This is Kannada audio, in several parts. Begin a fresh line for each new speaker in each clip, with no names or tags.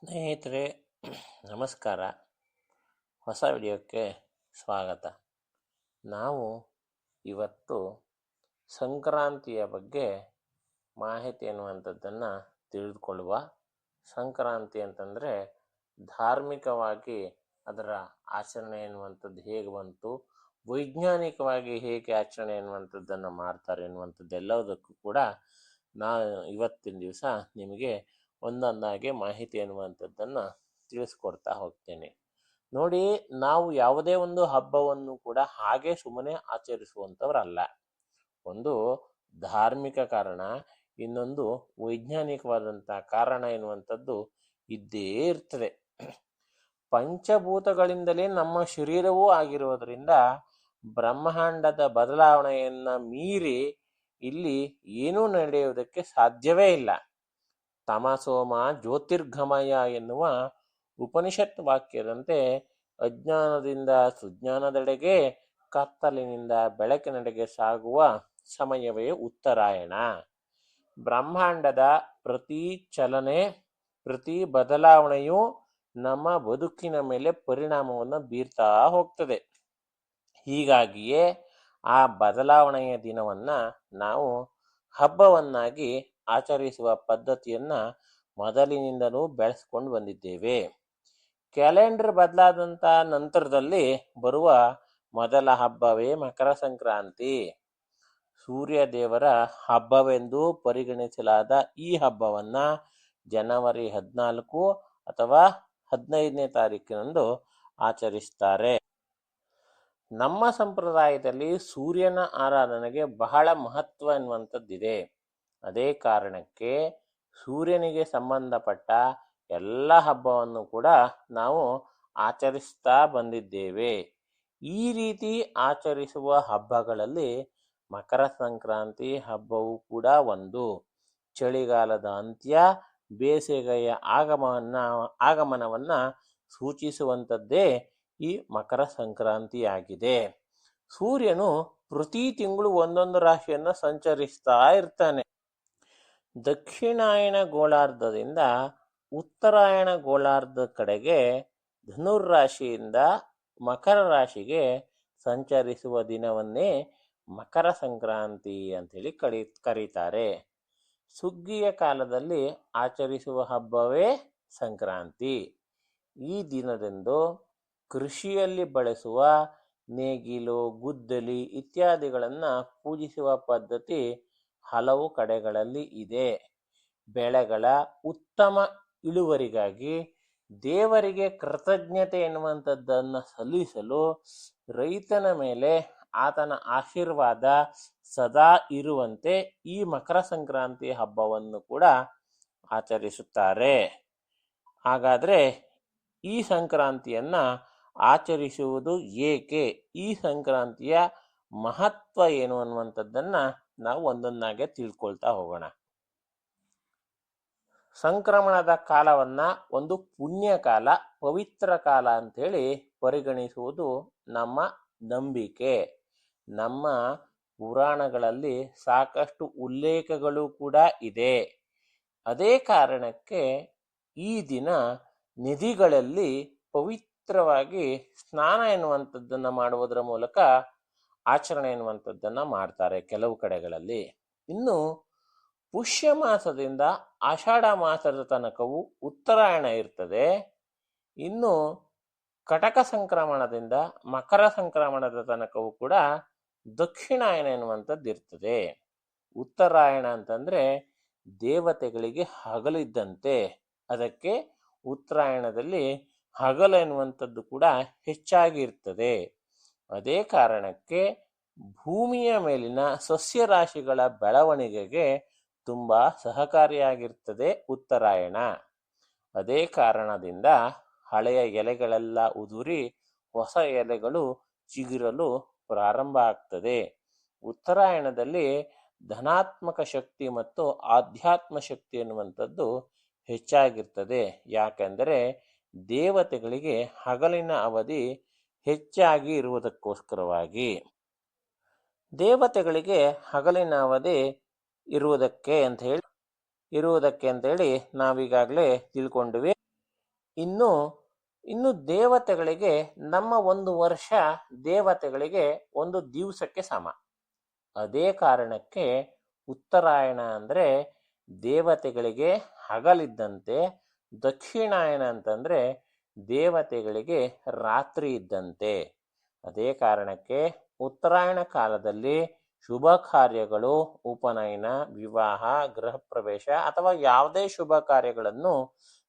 ಸ್ನೇಹಿತರೆ, ನಮಸ್ಕಾರ. ಹೊಸ ವಿಡಿಯೋಕ್ಕೆ ಸ್ವಾಗತ. ನಾವು ಇವತ್ತು ಸಂಕ್ರಾಂತಿಯ ಬಗ್ಗೆ ಮಾಹಿತಿ ಎನ್ನುವಂಥದ್ದನ್ನು ತಿಳಿದುಕೊಳ್ಳುವ. ಸಂಕ್ರಾಂತಿ ಅಂತಂದರೆ ಧಾರ್ಮಿಕವಾಗಿ ಅದರ ಆಚರಣೆ ಎನ್ನುವಂಥದ್ದು ಹೇಗೆ ಬಂತು, ವೈಜ್ಞಾನಿಕವಾಗಿ ಹೇಗೆ ಆಚರಣೆ ಎನ್ನುವಂಥದ್ದನ್ನು ಮಾಡ್ತಾರೆ ಎನ್ನುವಂಥದ್ದೆಲ್ಲದಕ್ಕೂ ಕೂಡ ಇವತ್ತಿನ ದಿವಸ ನಿಮಗೆ ಒಂದೊಂದಾಗಿ ಮಾಹಿತಿ ಎನ್ನುವಂಥದ್ದನ್ನು ತಿಳಿಸ್ಕೊಡ್ತಾ ಹೋಗ್ತೇನೆ. ನೋಡಿ, ನಾವು ಯಾವುದೇ ಒಂದು ಹಬ್ಬವನ್ನು ಕೂಡ ಹಾಗೆ ಸುಮ್ಮನೆ ಆಚರಿಸುವಂಥವ್ರಲ್ಲ. ಒಂದು ಧಾರ್ಮಿಕ ಕಾರಣ, ಇನ್ನೊಂದು ವೈಜ್ಞಾನಿಕವಾದಂಥ ಕಾರಣ ಎನ್ನುವಂಥದ್ದು ಇದ್ದೇ ಇರ್ತದೆ. ಪಂಚಭೂತಗಳಿಂದಲೇ ನಮ್ಮ ಶರೀರವೂ ಆಗಿರುವುದರಿಂದ ಬ್ರಹ್ಮಾಂಡದ ಬದಲಾವಣೆಯನ್ನು ಮೀರಿ ಇಲ್ಲಿ ಏನೂ ನಡೆಯುವುದಕ್ಕೆ ಸಾಧ್ಯವೇ ಇಲ್ಲ. ತಮಸೋಮ ಜ್ಯೋತಿರ್ಗಮಯ ಎನ್ನುವ ಉಪನಿಷತ್ ವಾಕ್ಯದಂತೆ ಅಜ್ಞಾನದಿಂದ ಸುಜ್ಞಾನದೆಡೆಗೆ, ಕತ್ತಲಿನಿಂದ ಬೆಳಕಿನೆಡೆಗೆ ಸಾಗುವ ಸಮಯವೇ ಉತ್ತರಾಯಣ. ಬ್ರಹ್ಮಾಂಡದ ಪ್ರತಿ ಚಲನೆ, ಪ್ರತಿ ಬದಲಾವಣೆಯು ನಮ್ಮ ಬದುಕಿನ ಮೇಲೆ ಪರಿಣಾಮವನ್ನು ಬೀರ್ತಾ ಹೋಗ್ತದೆ. ಹೀಗಾಗಿಯೇ ಆ ಬದಲಾವಣೆಯ ದಿನವನ್ನು ನಾವು ಹಬ್ಬವನ್ನಾಗಿ ಆಚರಿಸುವ ಪದ್ಧತಿಯನ್ನು ಮೊದಲಿನಿಂದಲೂ ಬೆಳೆಸ್ಕೊಂಡು ಬಂದಿದ್ದೇವೆ. ಕ್ಯಾಲೆಂಡರ್ ಬದಲಾದಂಥ ನಂತರದಲ್ಲಿ ಬರುವ ಮೊದಲ ಹಬ್ಬವೇ ಮಕರ ಸಂಕ್ರಾಂತಿ. ಸೂರ್ಯ ದೇವರ ಹಬ್ಬವೆಂದು ಪರಿಗಣಿಸಲಾದ ಈ ಹಬ್ಬವನ್ನು ಜನವರಿ 14 ಅಥವಾ 15ನೇ ತಾರೀಕಿನಂದು ಆಚರಿಸ್ತಾರೆ. ನಮ್ಮ ಸಂಪ್ರದಾಯದಲ್ಲಿ ಸೂರ್ಯನ ಆರಾಧನೆಗೆ ಬಹಳ ಮಹತ್ವ ಎನ್ನುವಂಥದ್ದಿದೆ. ಅದೇ ಕಾರಣಕ್ಕೆ ಸೂರ್ಯನಿಗೆ ಸಂಬಂಧಪಟ್ಟ ಎಲ್ಲ ಹಬ್ಬವನ್ನು ಕೂಡ ನಾವು ಆಚರಿಸ್ತಾ ಬಂದಿದ್ದೇವೆ. ಈ ರೀತಿ ಆಚರಿಸುವ ಹಬ್ಬಗಳಲ್ಲಿ ಮಕರ ಸಂಕ್ರಾಂತಿ ಹಬ್ಬವೂ ಕೂಡ ಒಂದು. ಚಳಿಗಾಲದ ಅಂತ್ಯ, ಬೇಸಿಗೆಯ ಆಗಮನವನ್ನು ಸೂಚಿಸುವಂಥದ್ದೇ ಈ ಮಕರ ಸಂಕ್ರಾಂತಿಯಾಗಿದೆ. ಸೂರ್ಯನು ಪ್ರತಿ ತಿಂಗಳು ಒಂದೊಂದು ರಾಶಿಯನ್ನು ಸಂಚರಿಸ್ತಾ ಇರ್ತಾನೆ. ದಕ್ಷಿಣಾಯಣ ಗೋಳಾರ್ಧದಿಂದ ಉತ್ತರಾಯಣ ಗೋಳಾರ್ಧ ಕಡೆಗೆ ಧನುರ್ರಾಶಿಯಿಂದ ಮಕರ ರಾಶಿಗೆ ಸಂಚರಿಸುವ ದಿನವನ್ನೇ ಮಕರ ಸಂಕ್ರಾಂತಿ ಅಂಥೇಳಿ ಕರೀತಾರೆ. ಸುಗ್ಗಿಯ ಕಾಲದಲ್ಲಿ ಆಚರಿಸುವ ಹಬ್ಬವೇ ಸಂಕ್ರಾಂತಿ. ಈ ದಿನದಂದು ಕೃಷಿಯಲ್ಲಿ ಬಳಸುವ ನೇಗಿಲು, ಗುದ್ದಲಿ ಇತ್ಯಾದಿಗಳನ್ನು ಪೂಜಿಸುವ ಪದ್ಧತಿ ಹಲವು ಕಡೆಗಳಲ್ಲಿ ಇದೆ. ಬೆಳೆಗಳ ಉತ್ತಮ ಇಳುವರಿಗಾಗಿ ದೇವರಿಗೆ ಕೃತಜ್ಞತೆ ಎನ್ನುವಂಥದ್ದನ್ನು ಸಲ್ಲಿಸಲು ರೈತನ ಮೇಲೆ ಆತನ ಆಶೀರ್ವಾದ ಸದಾ ಇರುವಂತೆ ಈ ಮಕರ ಸಂಕ್ರಾಂತಿ ಹಬ್ಬವನ್ನು ಕೂಡ ಆಚರಿಸುತ್ತಾರೆ. ಹಾಗಾದರೆ ಈ ಸಂಕ್ರಾಂತಿಯನ್ನು ಆಚರಿಸುವುದು ಏಕೆ, ಈ ಸಂಕ್ರಾಂತಿಯ ಮಹತ್ವ ಏನು ಅನ್ನುವಂಥದ್ದನ್ನು ನಾವು ಒಂದೊಂದಾಗೆ ತಿಳ್ಕೊಳ್ತಾ ಹೋಗೋಣ. ಸಂಕ್ರಮಣದ ಕಾಲವನ್ನು ಒಂದು ಪುಣ್ಯ ಕಾಲ, ಪವಿತ್ರ ಕಾಲ ಅಂಥೇಳಿ ಪರಿಗಣಿಸುವುದು ನಮ್ಮ ನಂಬಿಕೆ. ನಮ್ಮ ಪುರಾಣಗಳಲ್ಲಿ ಸಾಕಷ್ಟು ಉಲ್ಲೇಖಗಳು ಕೂಡ ಇದೆ. ಅದೇ ಕಾರಣಕ್ಕೆ ಈ ದಿನ ನದಿಗಳಲ್ಲಿ ಪವಿತ್ರವಾಗಿ ಸ್ನಾನ ಎನ್ನುವಂಥದ್ದನ್ನು ಮಾಡುವುದರ ಮೂಲಕ ಆಚರಣೆ ಎನ್ನುವಂಥದ್ದನ್ನು ಮಾಡ್ತಾರೆ ಕೆಲವು ಕಡೆಗಳಲ್ಲಿ. ಇನ್ನು ಪುಷ್ಯ ಮಾಸದಿಂದ ಆಷಾಢ ಮಾಸದ ತನಕವೂ ಉತ್ತರಾಯಣ ಇರ್ತದೆ. ಇನ್ನು ಕಟಕ ಸಂಕ್ರಮಣದಿಂದ ಮಕರ ಸಂಕ್ರಮಣದ ತನಕವೂ ಕೂಡ ದಕ್ಷಿಣಾಯನ ಎನ್ನುವಂಥದ್ದು ಇರ್ತದೆ. ಉತ್ತರಾಯಣ ಅಂತಂದರೆ ದೇವತೆಗಳಿಗೆ ಹಗಲಿದ್ದಂತೆ, ಅದಕ್ಕೆ ಉತ್ತರಾಯಣದಲ್ಲಿ ಹಗಲು ಎನ್ನುವಂಥದ್ದು ಕೂಡ ಹೆಚ್ಚಾಗಿ ಇರ್ತದೆ. ಅದೇ ಕಾರಣಕ್ಕೆ ಭೂಮಿಯ ಮೇಲಿನ ಸಸ್ಯರಾಶಿಗಳ ಬೆಳವಣಿಗೆಗೆ ತುಂಬ ಸಹಕಾರಿಯಾಗಿರ್ತದೆ ಉತ್ತರಾಯಣ. ಅದೇ ಕಾರಣದಿಂದ ಹಳೆಯ ಎಲೆಗಳೆಲ್ಲ ಉದುರಿ ಹೊಸ ಎಲೆಗಳು ಚಿಗುರಲು ಪ್ರಾರಂಭ ಆಗ್ತದೆ. ಉತ್ತರಾಯಣದಲ್ಲಿ ಧನಾತ್ಮಕ ಶಕ್ತಿ ಮತ್ತು ಆಧ್ಯಾತ್ಮ ಶಕ್ತಿ ಎನ್ನುವಂಥದ್ದು ಹೆಚ್ಚಾಗಿರ್ತದೆ. ಯಾಕೆಂದರೆ ದೇವತೆಗಳಿಗೆ ಹಗಲಿನ ಅವಧಿ ಹೆಚ್ಚಾಗಿ ಇರುವುದಕ್ಕೋಸ್ಕರವಾಗಿ. ದೇವತೆಗಳಿಗೆ ಹಗಲಿನ ಅವಧಿ ಇರುವುದಕ್ಕೆ ಅಂತ ಹೇಳಿ ನಾವೀಗಾಗಲೇ ತಿಳ್ಕೊಂಡ್ವಿ. ಇನ್ನು ಇನ್ನು ದೇವತೆಗಳಿಗೆ ನಮ್ಮ ಒಂದು ವರ್ಷ ದೇವತೆಗಳಿಗೆ ಒಂದು ದಿವಸಕ್ಕೆ ಸಮ. ಅದೇ ಕಾರಣಕ್ಕೆ ಉತ್ತರಾಯಣ ಅಂದರೆ ದೇವತೆಗಳಿಗೆ ಹಗಲಿದ್ದಂತೆ, ದಕ್ಷಿಣಾಯನ ಅಂತಂದರೆ ದೇವತೆಗಳಿಗೆ ರಾತ್ರಿ ಇದ್ದಂತೆ. ಅದೇ ಕಾರಣಕ್ಕೆ ಉತ್ತರಾಯಣ ಕಾಲದಲ್ಲಿ ಶುಭ ಕಾರ್ಯಗಳು, ಉಪನಯನ, ವಿವಾಹ, ಗೃಹ ಪ್ರವೇಶ ಅಥವಾ ಯಾವುದೇ ಶುಭ ಕಾರ್ಯಗಳನ್ನು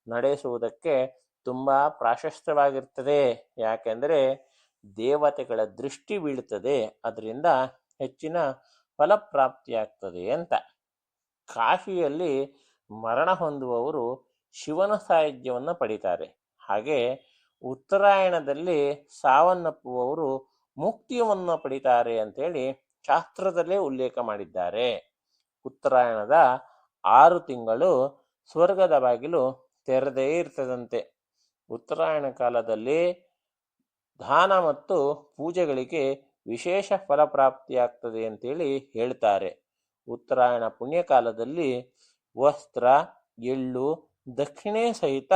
ನಡೆಸುವುದಕ್ಕೆ ತುಂಬ ಪ್ರಾಶಸ್ತ್ಯವಾಗಿರ್ತದೆ. ಯಾಕೆಂದರೆ ದೇವತೆಗಳ ದೃಷ್ಟಿ ಬೀಳುತ್ತದೆ, ಅದರಿಂದ ಹೆಚ್ಚಿನ ಫಲಪ್ರಾಪ್ತಿಯಾಗ್ತದೆ ಅಂತ. ಕಾಶಿಯಲ್ಲಿ ಮರಣ ಹೊಂದುವವರು ಶಿವನ ಸಾಯುಜ್ಯವನ್ನು ಪಡಿತಾರೆ. ಹಾಗೆ ಉತ್ತರಾಯಣದಲ್ಲಿ ಸಾವನ್ನಪ್ಪುವವರು ಮುಕ್ತಿಯನ್ನು ಪಡಿತಾರೆ ಅಂತೇಳಿ ಶಾಸ್ತ್ರದಲ್ಲೇ ಉಲ್ಲೇಖ ಮಾಡಿದ್ದಾರೆ. ಉತ್ತರಾಯಣದ 6 ತಿಂಗಳು ಸ್ವರ್ಗದ ಬಾಗಿಲು ತೆರೆದೇ ಇರ್ತದಂತೆ. ಉತ್ತರಾಯಣ ಕಾಲದಲ್ಲಿ ದಾನ ಮತ್ತು ಪೂಜೆಗಳಿಗೆ ವಿಶೇಷ ಫಲಪ್ರಾಪ್ತಿಯಾಗ್ತದೆ ಅಂತೇಳಿ ಹೇಳ್ತಾರೆ. ಉತ್ತರಾಯಣ ಪುಣ್ಯಕಾಲದಲ್ಲಿ ವಸ್ತ್ರ, ಎಳ್ಳು, ದಕ್ಷಿಣೆ ಸಹಿತ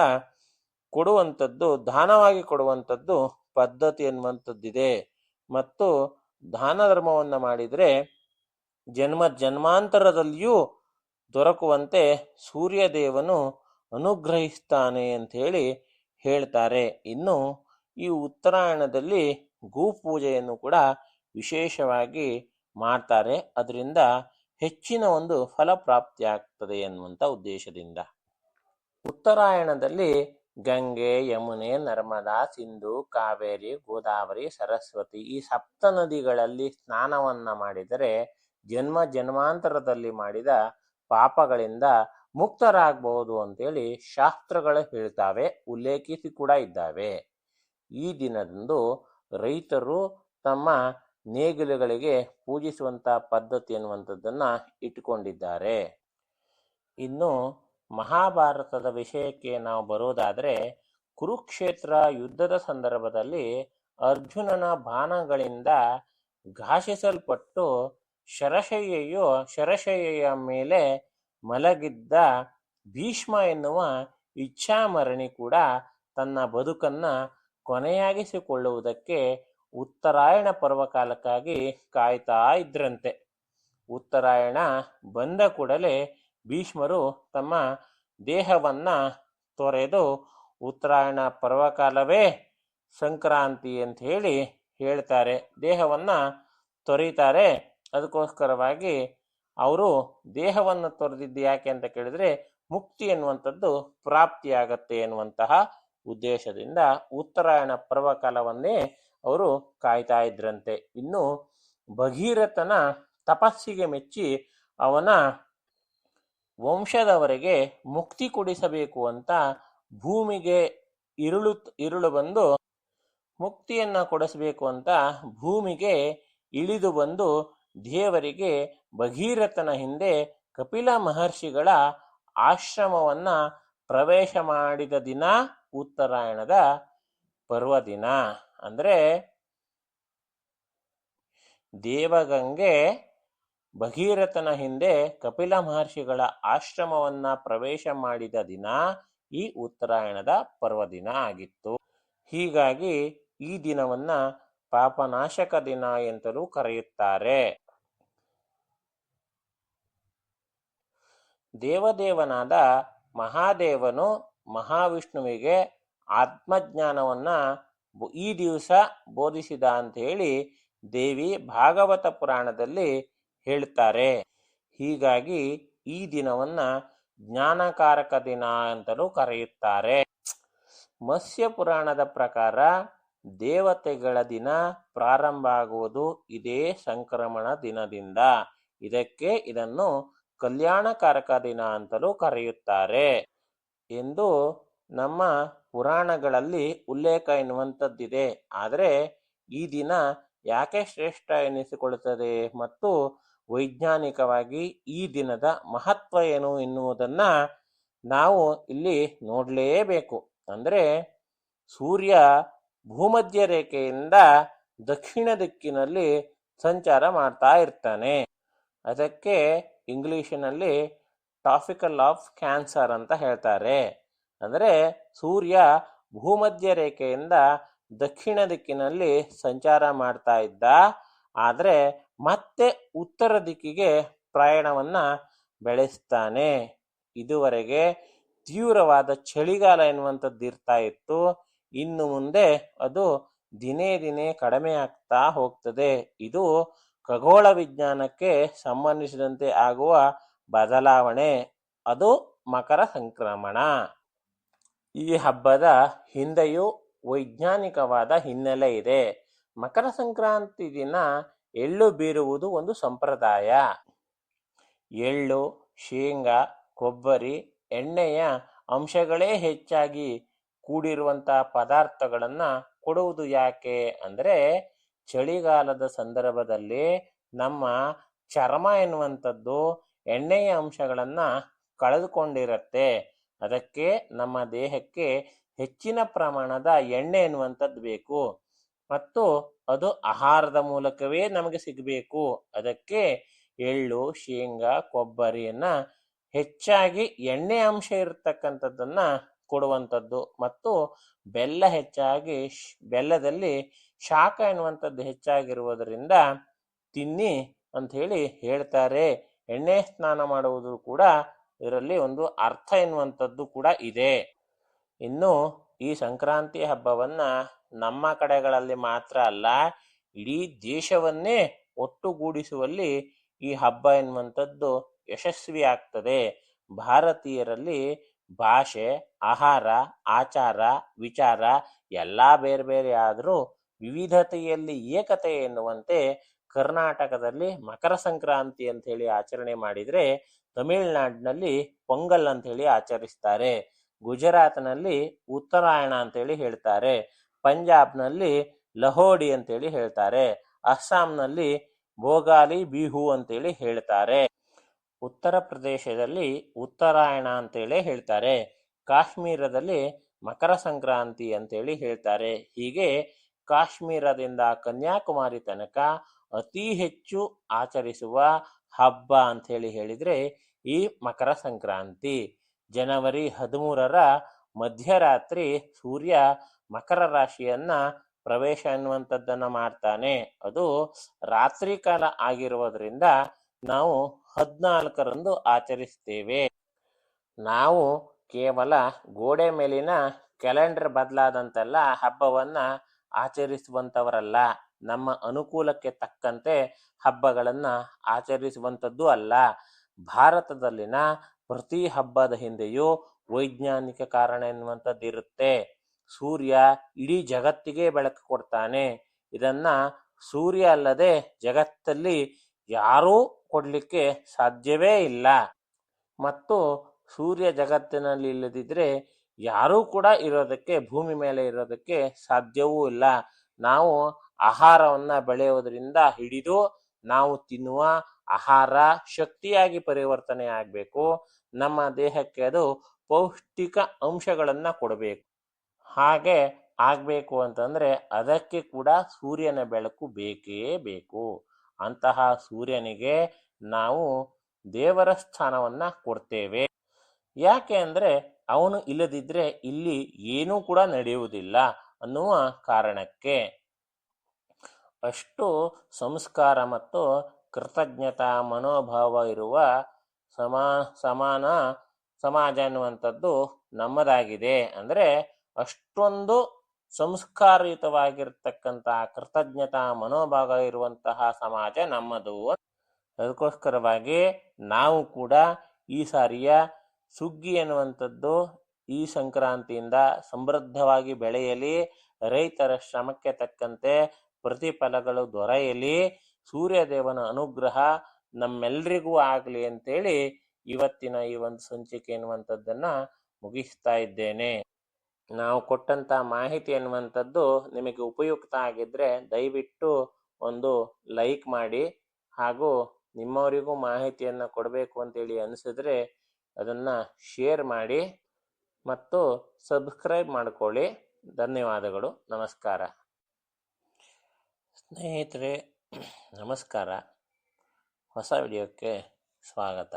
ಕೊಡುವಂಥದ್ದು, ದಾನವಾಗಿ ಕೊಡುವಂಥದ್ದು ಪದ್ಧತಿ ಎನ್ನುವಂಥದ್ದಿದೆ. ಮತ್ತು ದಾನ ಧರ್ಮವನ್ನು ಮಾಡಿದರೆ ಜನ್ಮ ಜನ್ಮಾಂತರದಲ್ಲಿಯೂ ದೊರಕುವಂತೆ ಸೂರ್ಯದೇವನು ಅನುಗ್ರಹಿಸ್ತಾನೆ ಅಂಥೇಳಿ ಹೇಳ್ತಾರೆ. ಇನ್ನು ಈ ಉತ್ತರಾಯಣದಲ್ಲಿ ಗೋಪೂಜೆಯನ್ನು ಕೂಡ ವಿಶೇಷವಾಗಿ ಮಾಡ್ತಾರೆ. ಅದರಿಂದ ಹೆಚ್ಚಿನ ಒಂದು ಫಲಪ್ರಾಪ್ತಿ ಆಗ್ತದೆ ಎನ್ನುವಂಥ ಉದ್ದೇಶದಿಂದ ಉತ್ತರಾಯಣದಲ್ಲಿ ಗಂಗೆ, ಯಮುನೆ, ನರ್ಮದಾ, ಸಿಂಧು, ಕಾವೇರಿ, ಗೋದಾವರಿ, ಸರಸ್ವತಿ ಈ 7 ನದಿಗಳಲ್ಲಿ ಸ್ನಾನವನ್ನ ಮಾಡಿದರೆ ಜನ್ಮ ಜನ್ಮಾಂತರದಲ್ಲಿ ಮಾಡಿದ ಪಾಪಗಳಿಂದ ಮುಕ್ತರಾಗಬಹುದು ಅಂತೇಳಿ ಶಾಸ್ತ್ರಗಳು ಹೇಳ್ತಾವೆ, ಉಲ್ಲೇಖಿಸಿ ಕೂಡ ಇದ್ದಾವೆ. ಈ ದಿನದಂದು ರೈತರು ತಮ್ಮ ನೇಗಿಲುಗಳಿಗೆ ಪೂಜಿಸುವಂಥ ಪದ್ಧತಿ ಎನ್ನುವಂಥದ್ದನ್ನು ಇಟ್ಟುಕೊಂಡಿದ್ದಾರೆ. ಇನ್ನು ಮಹಾಭಾರತದ ವಿಷಯಕ್ಕೆ ನಾವು ಬರೋದಾದರೆ, ಕುರುಕ್ಷೇತ್ರ ಯುದ್ಧದ ಸಂದರ್ಭದಲ್ಲಿ ಅರ್ಜುನನ ಬಾಣಗಳಿಂದ ಘಾಷಿಸಲ್ಪಟ್ಟು ಶರಶಯ್ಯೆಯ ಮೇಲೆ ಮಲಗಿದ್ದ ಭೀಷ್ಮ ಎನ್ನುವ ಇಚ್ಛಾಮರಣಿ ಕೂಡ ತನ್ನ ಬದುಕನ್ನು ಕೊನೆಯಾಗಿಸಿಕೊಳ್ಳುವುದಕ್ಕೆ ಉತ್ತರಾಯಣ ಪರ್ವಕಾಲಕ್ಕಾಗಿ ಕಾಯ್ತಾ ಇದ್ರಂತೆ. ಉತ್ತರಾಯಣ ಬಂದ ಕೂಡಲೇ ಭೀಷ್ಮರು ತಮ್ಮ ದೇಹವನ್ನು ತೊರೆದು ಉತ್ತರಾಯಣ ಪರ್ವಕಾಲವೇ ಸಂಕ್ರಾಂತಿ ಅಂತ ಹೇಳ್ತಾರೆ, ದೇಹವನ್ನು ತೊರೀತಾರೆ. ಅದಕ್ಕೋಸ್ಕರವಾಗಿ ಅವರು ದೇಹವನ್ನು ತೊರೆದಿದ್ದು ಯಾಕೆ ಅಂತ ಕೇಳಿದ್ರೆ ಮುಕ್ತಿ ಎನ್ನುವಂಥದ್ದು ಪ್ರಾಪ್ತಿಯಾಗತ್ತೆ ಎನ್ನುವಂತಹ ಉದ್ದೇಶದಿಂದ ಉತ್ತರಾಯಣ ಪರ್ವಕಾಲವನ್ನೇ ಅವರು ಕಾಯ್ತಾ ಇದ್ರಂತೆ. ಇನ್ನು ಭಗೀರಥನ ತಪಸ್ಸಿಗೆ ಮೆಚ್ಚಿ ಅವನ ವಂಶದವರೆಗೆ ಮುಕ್ತಿ ಕೊಡಿಸಬೇಕು ಅಂತ ಭೂಮಿಗೆ ಇರುಳು ಬಂದು ಮುಕ್ತಿಯನ್ನ ಕೊಡಿಸಬೇಕು ಅಂತ ಭೂಮಿಗೆ ಇಳಿದು ಬಂದು ದೇವರಿಗೆ ಭಗೀರಥನ ಹಿಂದೆ ಕಪಿಲ ಮಹರ್ಷಿಗಳ ಆಶ್ರಮವನ್ನ ಪ್ರವೇಶ ಮಾಡಿದ ದಿನ ಉತ್ತರಾಯಣದ ಪರ್ವದಿನ. ಅಂದರೆ ದೇವಗಂಗೆ ಭಗೀರಥನ ಹಿಂದೆ ಕಪಿಲ ಮಹರ್ಷಿಗಳ ಆಶ್ರಮವನ್ನ ಪ್ರವೇಶ ಮಾಡಿದ ದಿನ ಈ ಉತ್ತರಾಯಣದ ಪರ್ವದಿನ ಆಗಿತ್ತು. ಹೀಗಾಗಿ ಈ ದಿನವನ್ನ ಪಾಪನಾಶಕ ದಿನ ಎಂತಲೂ ಕರೆಯುತ್ತಾರೆ. ದೇವದೇವನಾದ ಮಹಾದೇವನು ಮಹಾವಿಷ್ಣುವಿಗೆ ಆತ್ಮಜ್ಞಾನವನ್ನ ಈ ದಿವಸ ಬೋಧಿಸಿದ ಅಂತ ಹೇಳಿ ದೇವಿ ಭಾಗವತ ಪುರಾಣದಲ್ಲಿ ಹೇಳ್ತಾರೆ. ಹೀಗಾಗಿ ಈ ದಿನವನ್ನ ಜ್ಞಾನಕಾರಕ ದಿನ ಅಂತಲೂ ಕರೆಯುತ್ತಾರೆ. ಮತ್ಸ್ಯ ಪುರಾಣದ ಪ್ರಕಾರ ದೇವತೆಗಳ ದಿನ ಪ್ರಾರಂಭ ಆಗುವುದು ಇದೇ ಸಂಕ್ರಮಣ ದಿನದಿಂದ. ಇದನ್ನು ಕಲ್ಯಾಣಕಾರಕ ದಿನ ಅಂತಲೂ ಕರೆಯುತ್ತಾರೆ ಎಂದು ನಮ್ಮ ಪುರಾಣಗಳಲ್ಲಿ ಉಲ್ಲೇಖ ಎನ್ನುವಂಥದ್ದಿದೆ. ಆದರೆ ಈ ದಿನ ಯಾಕೆ ಶ್ರೇಷ್ಠ ಎನಿಸಿಕೊಳ್ಳುತ್ತದೆ ಮತ್ತು ವೈಜ್ಞಾನಿಕವಾಗಿ ಈ ದಿನದ ಮಹತ್ವ ಏನು ಎನ್ನುವುದನ್ನ ನಾವು ಇಲ್ಲಿ ನೋಡಲೇಬೇಕು. ಅಂದರೆ ಸೂರ್ಯ ಭೂಮಧ್ಯ ರೇಖೆಯಿಂದ ದಕ್ಷಿಣ ದಿಕ್ಕಿನಲ್ಲಿ ಸಂಚಾರ ಮಾಡ್ತಾ ಇರ್ತಾನೆ. ಅದಕ್ಕೆ ಇಂಗ್ಲಿಷಿನಲ್ಲಿ ಟಾಪಿಕಲ್ ಆಫ್ ಕ್ಯಾನ್ಸರ್ ಅಂತ ಹೇಳ್ತಾರೆ. ಅಂದರೆ ಸೂರ್ಯ ಭೂಮಧ್ಯ ರೇಖೆಯಿಂದ ದಕ್ಷಿಣ ದಿಕ್ಕಿನಲ್ಲಿ ಸಂಚಾರ ಮಾಡ್ತಾ ಇದ್ದ. ಆದರೆ ಮತ್ತೆ ಉತ್ತರ ದಿಕ್ಕಿಗೆ ಪ್ರಯಾಣವನ್ನ ಬೆಳೆಸ್ತಾನೆ. ಇದುವರೆಗೆ ತೀವ್ರವಾದ ಚಳಿಗಾಲ ಎನ್ನುವಂಥದ್ದು ಇರ್ತಾ ಇತ್ತು. ಇನ್ನು ಮುಂದೆ ಅದು ದಿನೇ ದಿನೇ ಕಡಿಮೆ ಆಗ್ತಾ ಹೋಗ್ತದೆ. ಇದು ಖಗೋಳ ವಿಜ್ಞಾನಕ್ಕೆ ಸಂಬಂಧಿಸಿದಂತೆ ಆಗುವ ಬದಲಾವಣೆ. ಅದು ಮಕರ ಸಂಕ್ರಮಣ. ಈ ಹಬ್ಬದ ಹಿಂದೆಯೂ ವೈಜ್ಞಾನಿಕವಾದ ಹಿನ್ನೆಲೆ ಇದೆ. ಮಕರ ಸಂಕ್ರಾಂತಿ ದಿನ ಎಳ್ಳು ಬೀರುವುದು ಒಂದು ಸಂಪ್ರದಾಯ. ಎಳ್ಳು, ಶೇಂಗಾ, ಕೊಬ್ಬರಿ, ಎಣ್ಣೆಯ ಅಂಶಗಳೇ ಹೆಚ್ಚಾಗಿ ಕೂಡಿರುವಂತಹ ಪದಾರ್ಥಗಳನ್ನು ಕೊಡುವುದು ಯಾಕೆ ಅಂದರೆ, ಚಳಿಗಾಲದ ಸಂದರ್ಭದಲ್ಲಿ ನಮ್ಮ ಚರ್ಮ ಎನ್ನುವಂಥದ್ದು ಎಣ್ಣೆಯ ಅಂಶಗಳನ್ನು ಕಳೆದುಕೊಂಡಿರುತ್ತೆ. ಅದಕ್ಕೆ ನಮ್ಮ ದೇಹಕ್ಕೆ ಹೆಚ್ಚಿನ ಪ್ರಮಾಣದ ಎಣ್ಣೆ ಎನ್ನುವಂಥದ್ದು ಬೇಕು ಮತ್ತು ಅದು ಆಹಾರದ ಮೂಲಕವೇ ನಮಗೆ ಸಿಗಬೇಕು. ಅದಕ್ಕೆ ಎಳ್ಳು, ಶೇಂಗಾ, ಕೊಬ್ಬರಿಯನ್ನ ಹೆಚ್ಚಾಗಿ ಎಣ್ಣೆ ಅಂಶ ಇರತಕ್ಕಂಥದ್ದನ್ನ ಕೊಡುವಂಥದ್ದು ಮತ್ತು ಬೆಲ್ಲ ಹೆಚ್ಚಾಗಿ ಬೆಲ್ಲದಲ್ಲಿ ಶಾಖ ಎನ್ನುವಂಥದ್ದು ಹೆಚ್ಚಾಗಿರುವುದರಿಂದ ತಿನ್ನಿ ಅಂತ ಹೇಳಿ ಹೇಳ್ತಾರೆ. ಎಣ್ಣೆ ಸ್ನಾನ ಮಾಡುವುದು ಕೂಡ ಇದರಲ್ಲಿ ಒಂದು ಅರ್ಥ ಎನ್ನುವಂಥದ್ದು ಕೂಡ ಇದೆ. ಇನ್ನು ಈ ಸಂಕ್ರಾಂತಿ ಹಬ್ಬವನ್ನ ನಮ್ಮ ಕಡೆಗಳಲ್ಲಿ ಮಾತ್ರ ಅಲ್ಲ, ಇಡೀ ದೇಶವನ್ನೇ ಒಟ್ಟುಗೂಡಿಸುವಲ್ಲಿ ಈ ಹಬ್ಬ ಎನ್ನುವಂಥದ್ದು ಯಶಸ್ವಿ ಆಗ್ತದೆ. ಭಾರತೀಯರಲ್ಲಿ ಭಾಷೆ, ಆಹಾರ, ಆಚಾರ, ವಿಚಾರ ಎಲ್ಲ ಬೇರೆ ಬೇರೆ ಆದರೂ ವಿವಿಧತೆಯಲ್ಲಿ ಏಕತೆ ಎನ್ನುವಂತೆ ಕರ್ನಾಟಕದಲ್ಲಿ ಮಕರ ಸಂಕ್ರಾಂತಿ ಅಂತ ಹೇಳಿ ಆಚರಣೆ ಮಾಡಿದರೆ, ತಮಿಳುನಾಡಿನಲ್ಲಿ ಪೊಂಗಲ್ ಅಂತ ಹೇಳಿ ಆಚರಿಸ್ತಾರೆ. ಗುಜರಾತ್ನಲ್ಲಿ ಉತ್ತರಾಯಣ ಅಂತೇಳಿ ಹೇಳ್ತಾರೆ. ಪಂಜಾಬ್ನಲ್ಲಿ ಲಹೋಡಿ ಅಂತೇಳಿ ಹೇಳ್ತಾರೆ. ಅಸ್ಸಾಂನಲ್ಲಿ ಭೋಗಾಲಿ ಬಿಹು ಅಂತೇಳಿ ಹೇಳ್ತಾರೆ. ಉತ್ತರ ಪ್ರದೇಶದಲ್ಲಿ ಉತ್ತರಾಯಣ ಅಂತೇಳಿ ಹೇಳ್ತಾರೆ. ಕಾಶ್ಮೀರದಲ್ಲಿ ಮಕರ ಸಂಕ್ರಾಂತಿ ಅಂತೇಳಿ ಹೇಳ್ತಾರೆ. ಹೀಗೆ ಕಾಶ್ಮೀರದಿಂದ ಕನ್ಯಾಕುಮಾರಿ ತನಕ ಅತಿ ಹೆಚ್ಚು ಆಚರಿಸುವ ಹಬ್ಬ ಅಂತ ಹೇಳಿದ್ರೆ ಈ ಮಕರ ಸಂಕ್ರಾಂತಿ. ಜನವರಿ 13ರ ಮಧ್ಯರಾತ್ರಿ ಸೂರ್ಯ ಮಕರ ರಾಶಿಯನ್ನ ಪ್ರವೇಶ ಎನ್ನುವಂಥದ್ದನ್ನ ಮಾಡ್ತಾನೆ. ಅದು ರಾತ್ರಿ ಕಾಲ ಆಗಿರುವುದರಿಂದ ನಾವು 14ರಂದು ಆಚರಿಸ್ತೇವೆ. ನಾವು ಕೇವಲ ಗೋಡೆ ಮೇಲಿನ ಕ್ಯಾಲೆಂಡರ್ ಬದಲಾದಂತೆಲ್ಲ ಹಬ್ಬವನ್ನ ಆಚರಿಸುವಂಥವರಲ್ಲ. ನಮ್ಮ ಅನುಕೂಲಕ್ಕೆ ತಕ್ಕಂತೆ ಹಬ್ಬಗಳನ್ನ ಆಚರಿಸುವಂಥದ್ದು ಅಲ್ಲ. ಭಾರತದಲ್ಲಿನ ಪ್ರತಿ ಹಬ್ಬದ ಹಿಂದೆಯೂ ವೈಜ್ಞಾನಿಕ ಕಾರಣ ಎನ್ನುವಂಥದ್ದು ಇರುತ್ತೆ. ಸೂರ್ಯ ಇಡೀ ಜಗತ್ತಿಗೆ ಬೆಳಕು ಕೊಡ್ತಾನೆ. ಇದನ್ನ ಸೂರ್ಯ ಅಲ್ಲದೆ ಜಗತ್ತಲ್ಲಿ ಯಾರೂ ಕೊಡ್ಲಿಕ್ಕೆ ಸಾಧ್ಯವೇ ಇಲ್ಲ. ಮತ್ತು ಸೂರ್ಯ ಜಗತ್ತಿನಲ್ಲಿ ಇಲ್ಲದಿದ್ರೆ ಯಾರೂ ಕೂಡ ಇರೋದಕ್ಕೆ, ಭೂಮಿ ಮೇಲೆ ಇರೋದಕ್ಕೆ ಸಾಧ್ಯವೂ ಇಲ್ಲ. ನಾವು ಆಹಾರವನ್ನ ಬೆಳೆಯೋದ್ರಿಂದ ಹಿಡಿದು ನಾವು ತಿನ್ನುವ ಆಹಾರ ಶಕ್ತಿಯಾಗಿ ಪರಿವರ್ತನೆ ಆಗಬೇಕು. ನಮ್ಮ ದೇಹಕ್ಕೆ ಅದು ಪೌಷ್ಟಿಕ ಅಂಶಗಳನ್ನ ಕೊಡಬೇಕು. ಹಾಗೆ ಆಗಬೇಕು ಅಂತಂದ್ರೆ ಅದಕ್ಕೆ ಕೂಡ ಸೂರ್ಯನ ಬೆಳಕು ಬೇಕೇ ಬೇಕು. ಅಂತಹ ಸೂರ್ಯನಿಗೆ ನಾವು ದೇವರ ಸ್ಥಾನವನ್ನ ಕೊಡ್ತೇವೆ. ಯಾಕೆ ಅಂದ್ರೆ ಅವನು ಇಲ್ಲದಿದ್ರೆ ಇಲ್ಲಿ ಏನೂ ಕೂಡ ನಡೆಯುವುದಿಲ್ಲ ಅನ್ನುವ ಕಾರಣಕ್ಕೆ. ಅಷ್ಟು ಸಂಸ್ಕಾರ ಮತ್ತು ಕೃತಜ್ಞತಾ ಮನೋಭಾವ ಇರುವ ಸಮಾನ ಸಮಾಜ ಎನ್ನುವಂಥದ್ದು ನಮ್ಮದಾಗಿದೆ. ಅಂದರೆ ಅಷ್ಟೊಂದು ಸಂಸ್ಕಾರಯುತವಾಗಿರ್ತಕ್ಕಂತಹ ಕೃತಜ್ಞತಾ ಮನೋಭಾವ ಇರುವಂತಹ ಸಮಾಜ ನಮ್ಮದು. ಅದಕ್ಕೋಸ್ಕರವಾಗಿ ನಾವು ಕೂಡ ಈ ಸಾರಿಯ ಸುಗ್ಗಿ ಎನ್ನುವಂಥದ್ದು ಈ ಸಂಕ್ರಾಂತಿಯಿಂದ ಸಮೃದ್ಧವಾಗಿ ಬೆಳೆಯಲಿ, ರೈತರ ಶ್ರಮಕ್ಕೆ ತಕ್ಕಂತೆ ಪ್ರತಿಫಲಗಳು ದೊರೆಯಲಿ, ಸೂರ್ಯದೇವನ ಅನುಗ್ರಹ ನಮ್ಮೆಲ್ಲರಿಗೂ ಆಗಲಿ ಅಂತೇಳಿ ಇವತ್ತಿನ ಈ ಒಂದು ಸಂಚಿಕೆ ಎನ್ನುವಂಥದ್ದನ್ನ ಮುಗಿಸ್ತಾ ಇದ್ದೇನೆ. ನಾವು ಕೊಟ್ಟಂತ ಮಾಹಿತಿ ಎನ್ನುವಂಥದ್ದು ನಿಮಗೆ ಉಪಯುಕ್ತ ಆಗಿದ್ರೆ ದಯವಿಟ್ಟು ಒಂದು ಲೈಕ್ ಮಾಡಿ, ಹಾಗೂ ನಿಮ್ಮವರಿಗೂ ಮಾಹಿತಿಯನ್ನು ಕೊಡಬೇಕು ಅಂತೇಳಿ ಅನಿಸಿದ್ರೆ ಅದನ್ನು ಶೇರ್ ಮಾಡಿ ಮತ್ತು ಸಬ್ಸ್ಕ್ರೈಬ್ ಮಾಡಿಕೊಳ್ಳಿ. ಧನ್ಯವಾದಗಳು. ನಮಸ್ಕಾರ ಸ್ನೇಹಿತರೆ. ನಮಸ್ಕಾರ. ಹೊಸ ವಿಡಿಯೋಕ್ಕೆ ಸ್ವಾಗತ.